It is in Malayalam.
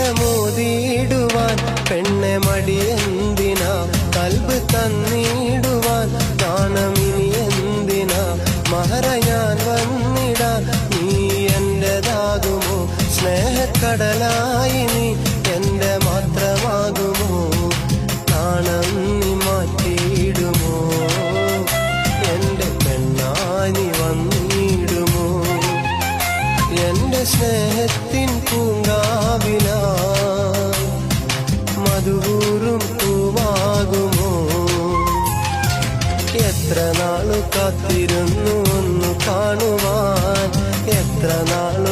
പടമോതിടുവാൻ പെണ്ണെ മടിയെന്തിനാ കൽബ് തന്നിടുവാൻ നാണമിനി എന്തിനാ മഹറ ഞാൻ വന്നിടാൻ നീ എന്റേതാകുമോ സ്നേഹക്കടലായി നീ എന്റെ മാത്രമാകുമോ നാണം നീ മാറ്റിയിടുമോ എന്റെ പെണ്ണായി നീ വന്നിടുമോ എന്റെ സ്നേഹത്തിൻ പൂങ്കാവിലാ മധുകൂറും പൂവാകുമോ എത്ര നാളു കാത്തിരുന്നു ഒന്ന് കാണുവാൻ എത്ര നാളു